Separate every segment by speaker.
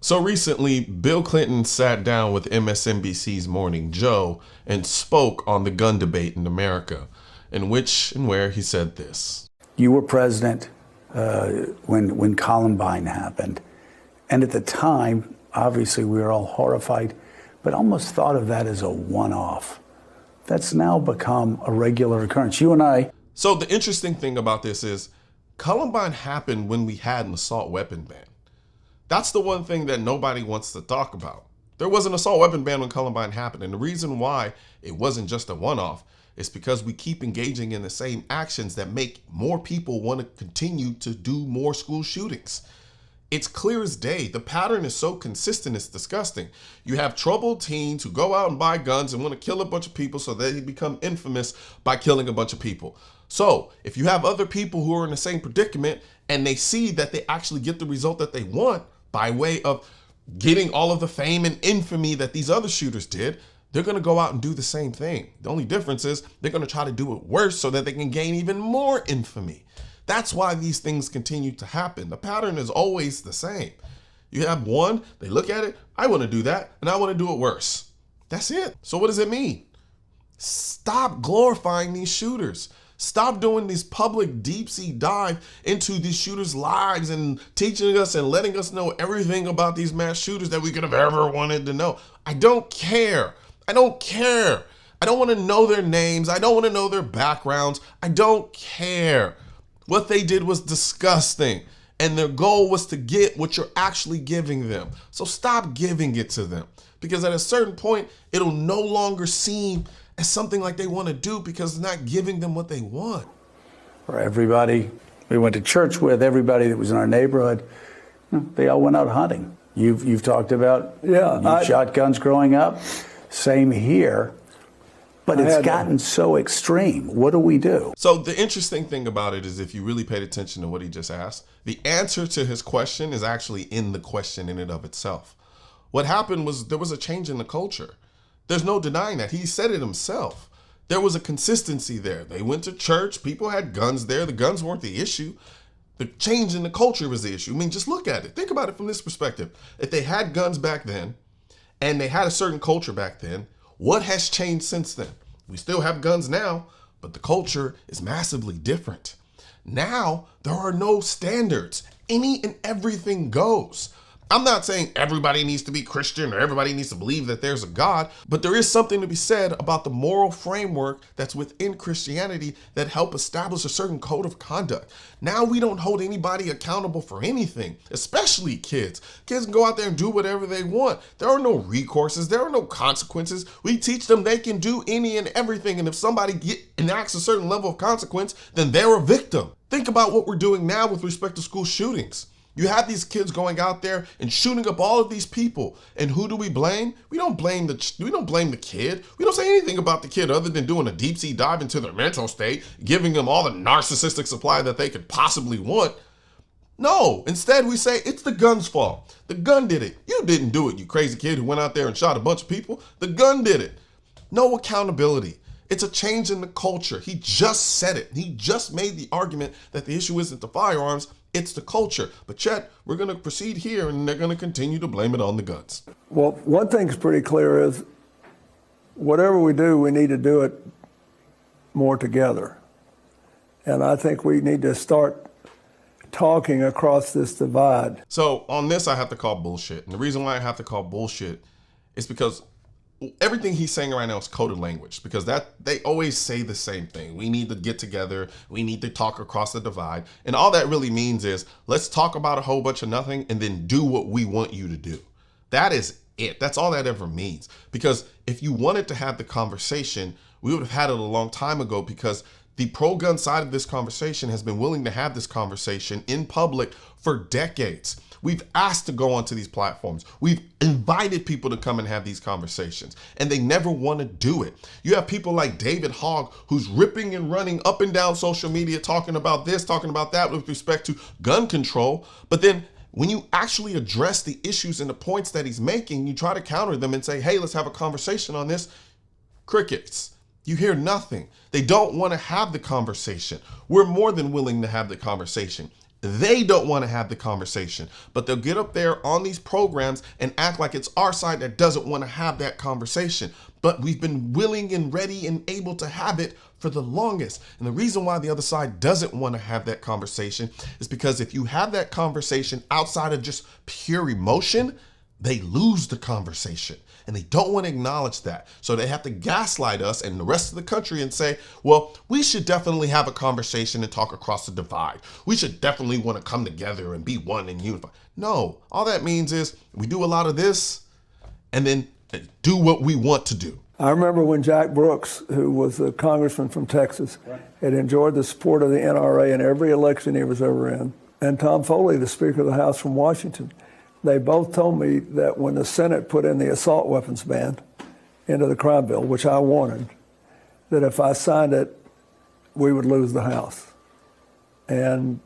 Speaker 1: So recently, Bill Clinton sat down with MSNBC's Morning Joe and spoke on the gun debate in America, in which and where he said this.
Speaker 2: You were president when Columbine happened. And at the time, obviously we were all horrified, but almost thought of that as a one-off. That's now become a regular occurrence. You and I.
Speaker 1: So the interesting thing about this is Columbine happened when we had an assault weapon ban. That's the one thing that nobody wants to talk about. There was an assault weapon ban when Columbine happened. And the reason why it wasn't just a one-off is because we keep engaging in the same actions that make more people want to continue to do more school shootings. It's clear as day. The pattern is so consistent, it's disgusting. You have troubled teens who go out and buy guns and want to kill a bunch of people so they become infamous by killing a bunch of people. So if you have other people who are in the same predicament and they see that they actually get the result that they want by way of getting all of the fame and infamy that these other shooters did, they're going to go out and do the same thing. The only difference is they're going to try to do it worse so that they can gain even more infamy. That's why these things continue to happen. The pattern is always the same. You have one, they look at it, I want to do that, and I want to do it worse. That's it. So what does it mean? Stop glorifying these shooters. Stop doing this public deep sea dive into these shooters' lives and teaching us and letting us know everything about these mass shooters that we could have ever wanted to know. I don't care. I don't care. I don't want to know their names. I don't want to know their backgrounds. I don't care. What they did was disgusting. And their goal was to get what you're actually giving them. So stop giving it to them. Because at a certain point, it'll no longer seem as something like they want to do because it's not giving them what they want.
Speaker 2: For everybody we went to church with, everybody that was in our neighborhood, they all went out hunting. You've talked about shotguns growing up. Same here. But it's gotten so extreme. What do we do?
Speaker 1: So the interesting thing about it is if you really paid attention to what he just asked, the answer to his question is actually in the question in and of itself. What happened was there was a change in the culture. There's no denying that. He said it himself. There was a consistency there. They went to church. People had guns there. The guns weren't the issue. The change in the culture was the issue. I mean, just look at it. Think about it from this perspective. If they had guns back then and they had a certain culture back then, what has changed since then? We still have guns now, but the culture is massively different. Now, there are no standards. Any and everything goes. I'm not saying everybody needs to be Christian or everybody needs to believe that there's a God, but there is something to be said about the moral framework that's within Christianity that help establish a certain code of conduct. Now we don't hold anybody accountable for anything, especially kids. Kids can go out there and do whatever they want. There are no recourses. There are no consequences. We teach them they can do any and everything. And if somebody enacts a certain level of consequence, then they're a victim. Think about what we're doing now with respect to school shootings. You have these kids going out there and shooting up all of these people. And who do we blame? We don't blame the kid. We don't say anything about the kid other than doing a deep sea dive into their mental state, giving them all the narcissistic supply that they could possibly want. No, instead we say it's the gun's fault. The gun did it. You didn't do it, you crazy kid who went out there and shot a bunch of people. The gun did it. No accountability. It's a change in the culture. He just said it. He just made the argument that the issue isn't the firearms, it's the culture. But Chet, we're going to proceed here and they're going to continue to blame it on the guns.
Speaker 3: Well, one thing's pretty clear is whatever we do, we need to do it more together. And I think we need to start talking across this divide.
Speaker 1: So on this, I have to call bullshit. And the reason why I have to call bullshit is because everything he's saying right now is coded language, because that they always say the same thing. We need to get together. We need to talk across the divide. And all that really means is let's talk about a whole bunch of nothing and then do what we want you to do. That is it. That's all that ever means. Because if you wanted to have the conversation, we would have had it a long time ago, because the pro-gun side of this conversation has been willing to have this conversation in public for decades. We've asked to go onto these platforms. We've invited people to come and have these conversations, and they never want to do it. You have people like David Hogg, who's ripping and running up and down social media, talking about this, talking about that with respect to gun control. But then when you actually address the issues and the points that he's making, you try to counter them and say, hey, let's have a conversation on this. Crickets. You hear nothing. They don't want to have the conversation. We're more than willing to have the conversation. They don't want to have the conversation, but they'll get up there on these programs and act like it's our side that doesn't want to have that conversation. But we've been willing and ready and able to have it for the longest. And the reason why the other side doesn't want to have that conversation is because if you have that conversation outside of just pure emotion, they lose the conversation. And they don't want to acknowledge that. So they have to gaslight us and the rest of the country and say, well, we should definitely have a conversation and talk across the divide. We should definitely want to come together and be one and unify. No, all that means is we do a lot of this and then do what we want to do.
Speaker 3: I remember when Jack Brooks, who was a congressman from Texas, had enjoyed the support of the NRA in every election he was ever in, and Tom Foley, the Speaker of the House from Washington. They both told me that when the Senate put in the assault weapons ban into the crime bill, which I wanted, that if I signed it, we would lose the House. And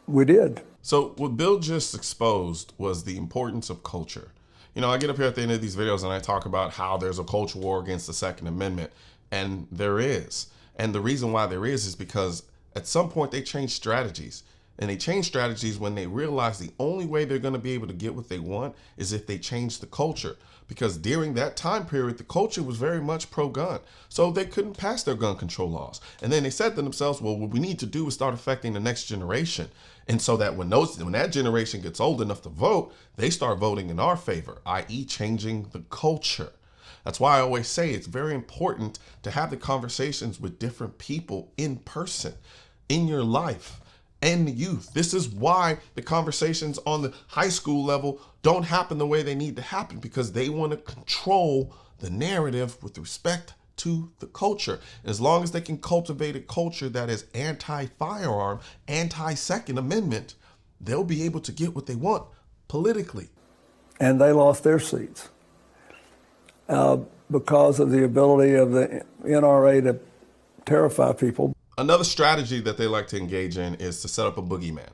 Speaker 3: we did.
Speaker 1: So what Bill just exposed was the importance of culture. You know, I get up here at the end of these videos and I talk about how there's a culture war against the Second Amendment, and there is. And the reason why there is because at some point they changed strategies. And they change strategies when they realize the only way they're going to be able to get what they want is if they change the culture. Because during that time period, the culture was very much pro-gun. So they couldn't pass their gun control laws. And then they said to themselves, well, what we need to do is start affecting the next generation. And so that when that generation gets old enough to vote, they start voting in our favor, i.e. changing the culture. That's why I always say it's very important to have the conversations with different people in person, in your life. And the youth. This is why the conversations on the high school level don't happen the way they need to happen, because they want to control the narrative with respect to the culture. And as long as they can cultivate a culture that is anti-firearm, anti-Second Amendment, they'll be able to get what they want politically.
Speaker 3: And they lost their seats because of the ability of the NRA to terrify people.
Speaker 1: Another strategy that they like to engage in is to set up a boogeyman.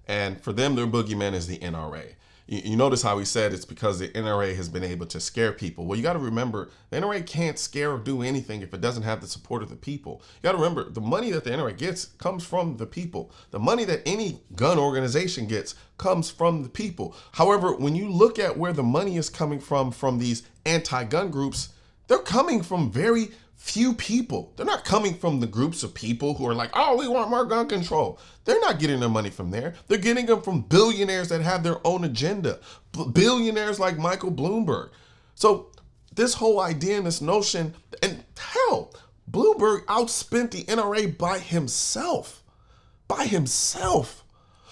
Speaker 1: And for them, their boogeyman is the NRA. You notice how he said it's because the NRA has been able to scare people. Well, you got to remember, the NRA can't scare or do anything if it doesn't have the support of the people. You got to remember, the money that the NRA gets comes from the people. The money that any gun organization gets comes from the people. However, when you look at where the money is coming from these anti-gun groups, they're coming from very few people. They're not coming from the groups of people who are like, oh, we want more gun control. They're not getting their money from there. They're getting them from billionaires that have their own agenda. Billionaires like Michael Bloomberg. So this whole idea and this notion, and hell, Bloomberg outspent the NRA by himself. By himself.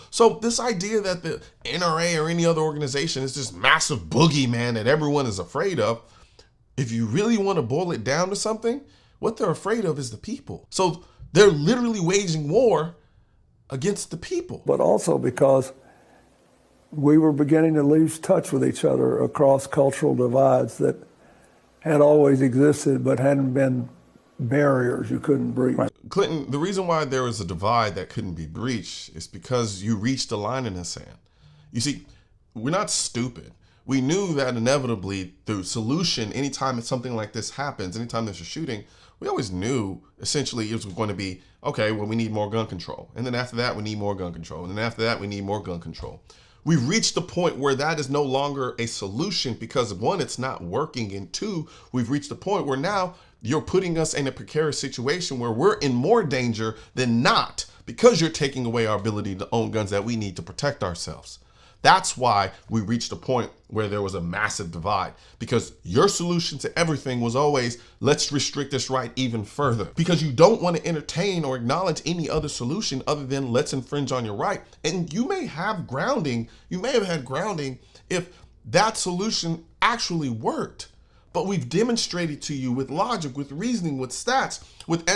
Speaker 1: So this idea that the NRA or any other organization is this massive boogeyman that everyone is afraid of, if you really want to boil it down to something, what they're afraid of is the people. So they're literally waging war against the people.
Speaker 3: But also because we were beginning to lose touch with each other across cultural divides that had always existed but hadn't been barriers you couldn't breach. Right.
Speaker 1: Clinton, the reason why there was a divide that couldn't be breached is because you reached a line in the sand. You see, we're not stupid. We knew that inevitably the solution, anytime something like this happens, anytime there's a shooting, we always knew essentially it was going to be, okay, well, we need more gun control. And then after that, we need more gun control. And then after that, we need more gun control. We've reached the point where that is no longer a solution because, one, it's not working. And two, we've reached the point where now you're putting us in a precarious situation where we're in more danger than not because you're taking away our ability to own guns that we need to protect ourselves. That's why we reached a point where there was a massive divide, because your solution to everything was always, let's restrict this right even further, because you don't want to entertain or acknowledge any other solution other than let's infringe on your right. And you may have grounding, you may have had grounding if that solution actually worked. But we've demonstrated to you with logic, with reasoning, with stats, with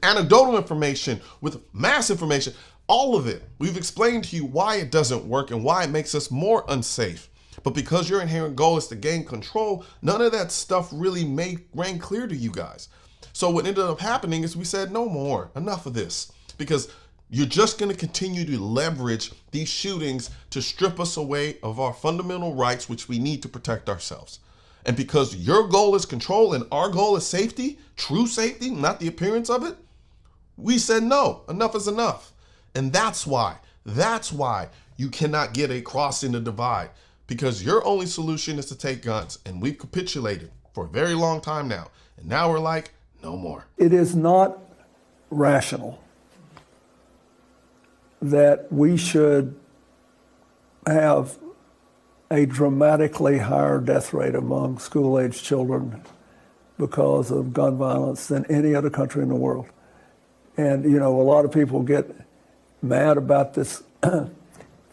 Speaker 1: anecdotal information, with mass information, all of it. We've explained to you why it doesn't work and why it makes us more unsafe. But because your inherent goal is to gain control, none of that stuff really rang clear to you guys. So what ended up happening is we said, no more, enough of this. Because you're just going to continue to leverage these shootings to strip us away of our fundamental rights, which we need to protect ourselves. And because your goal is control and our goal is safety, true safety, not the appearance of it, we said, no, enough is enough. And that's why That's why you cannot get a crossing the divide, because your only solution is to take guns. And we've capitulated for a very long time now. And now we're like, no more.
Speaker 3: It is not rational that we should have a dramatically higher death rate among school-age children because of gun violence than any other country in the world. And, you know, a lot of people get mad about this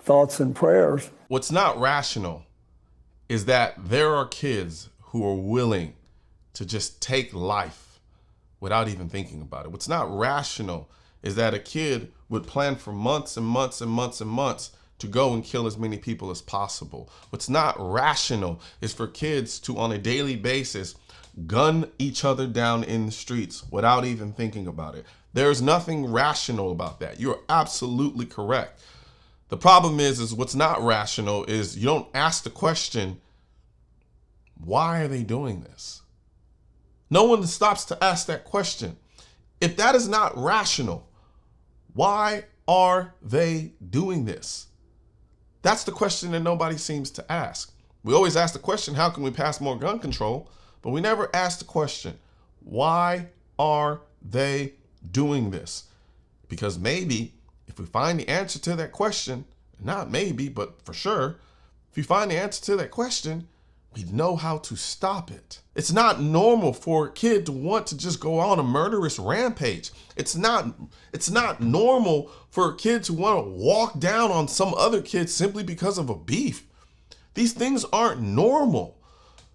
Speaker 3: thoughts and prayers.
Speaker 1: What's not rational is that there are kids who are willing to just take life without even thinking about it. What's not rational is that a kid would plan for months and months and months and months to go and kill as many people as possible. What's not rational is for kids to, on a daily basis, gun each other down in the streets without even thinking about it. There's nothing rational about that. You're absolutely correct. The problem is what's not rational is you don't ask the question, why are they doing this? No one stops to ask that question. If that is not rational, why are they doing this? That's the question that nobody seems to ask. We always ask the question, how can we pass more gun control? But we never ask the question, why are they doing this? Because maybe if we find the answer to that question, not maybe, but for sure, if we find the answer to that question, we know how to stop it. It's not normal for a kid to want to just go on a murderous rampage. It's not normal for a kid to want to walk down on some other kid simply because of a beef. These things aren't normal.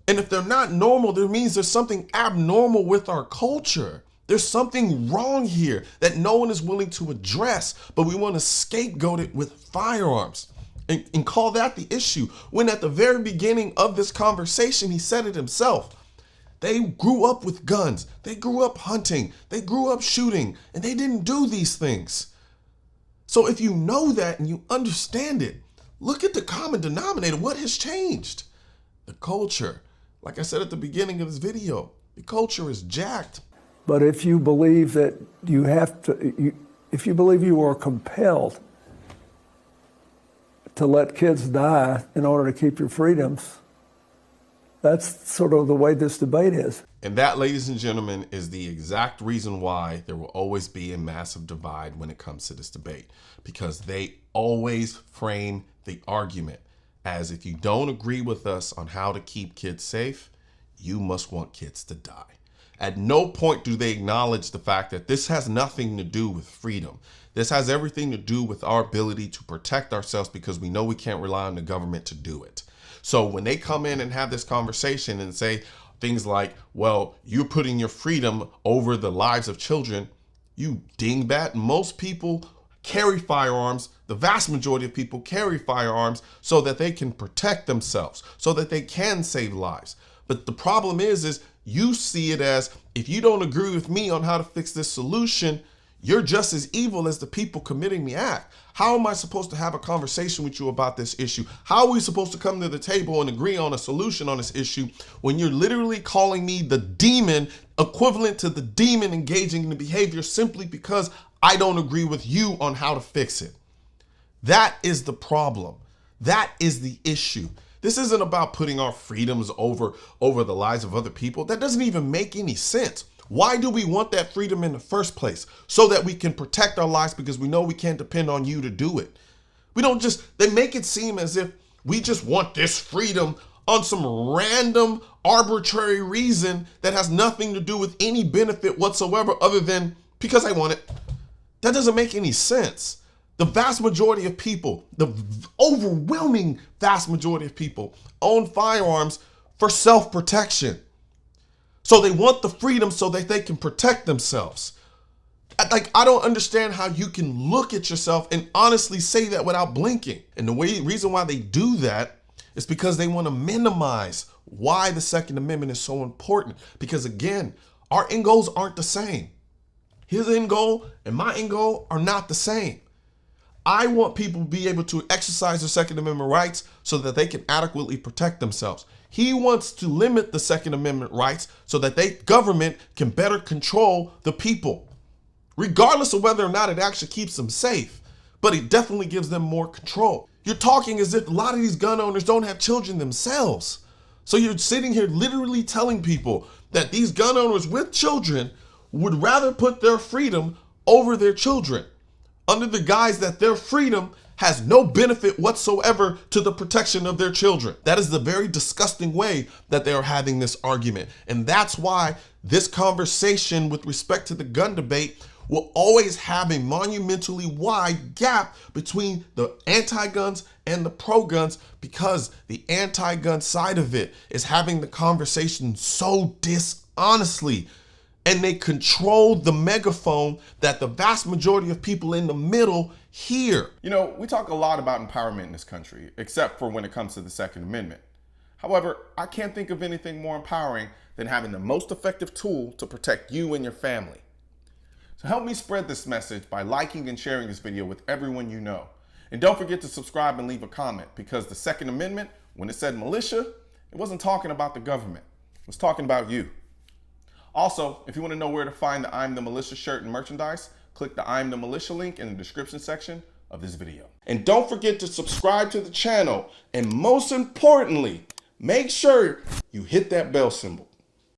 Speaker 1: And if they're not normal, that means there's something abnormal with our culture. There's something wrong here that no one is willing to address, but we want to scapegoat it with firearms and call that the issue. When at the very beginning of this conversation, he said it himself. They grew up with guns. They grew up hunting. They grew up shooting, and they didn't do these things. So if you know that and you understand it, look at the common denominator. What has changed? The culture. Like I said at the beginning of this video, the culture is jacked.
Speaker 3: But if you believe that you have to, if you believe you are compelled to let kids die in order to keep your freedoms, that's sort of the way this debate is.
Speaker 1: And that, ladies and gentlemen, is the exact reason why there will always be a massive divide when it comes to this debate, because they always frame the argument as if you don't agree with us on how to keep kids safe, you must want kids to die. At no point do they acknowledge the fact that this has nothing to do with freedom. This has everything to do with our ability to protect ourselves, because we know we can't rely on the government to do it. So when they come in and have this conversation and say things like, well, you're putting your freedom over the lives of children, you dingbat. Most people carry firearms. The vast majority of people carry firearms so that they can protect themselves, so that they can save lives. But the problem is you see it as, if you don't agree with me on how to fix this solution, you're just as evil as the people committing the act. How am I supposed to have a conversation with you about this issue? How are we supposed to come to the table and agree on a solution on this issue when you're literally calling me the demon, equivalent to the demon engaging in the behavior, simply because I don't agree with you on how to fix it? That is the problem. That is the issue. This isn't about putting our freedoms over the lives of other people. That doesn't even make any sense. Why do we want that freedom in the first place? So that we can protect our lives, because we know we can't depend on you to do it. They make it seem as if we just want this freedom on some random, arbitrary reason that has nothing to do with any benefit whatsoever other than because I want it. That doesn't make any sense. The vast majority of people, the overwhelming vast majority of people, own firearms for self-protection. So they want the freedom so that they can protect themselves. I don't understand how you can look at yourself and honestly say that without blinking. And the reason why they do that is because they want to minimize why the Second Amendment is so important. Because again, our end goals aren't the same. His end goal and my end goal are not the same. I want people to be able to exercise their Second Amendment rights so that they can adequately protect themselves. He wants to limit the Second Amendment rights so that government can better control the people, regardless of whether or not it actually keeps them safe. but it definitely gives them more control. You're talking as if a lot of these gun owners don't have children themselves. So you're sitting here literally telling people that these gun owners with children would rather put their freedom over their children, under the guise that their freedom has no benefit whatsoever to the protection of their children. That is the very disgusting way that they are having this argument. And that's why this conversation with respect to the gun debate will always have a monumentally wide gap between the anti-guns and the pro-guns, because the anti-gun side of it is having the conversation so dishonestly, and they control the megaphone that the vast majority of people in the middle hear.
Speaker 4: You know, we talk a lot about empowerment in this country, except for when it comes to the Second Amendment. However, I can't think of anything more empowering than having the most effective tool to protect you and your family. So help me spread this message by liking and sharing this video with everyone you know. And don't forget to subscribe and leave a comment, because the Second Amendment, when it said militia, it wasn't talking about the government. It was talking about you. Also, if you want to know where to find the I'm the Militia shirt and merchandise, click the I'm the Militia link in the description section of this video.
Speaker 1: And don't forget to subscribe to the channel. And most importantly, make sure you hit that bell symbol.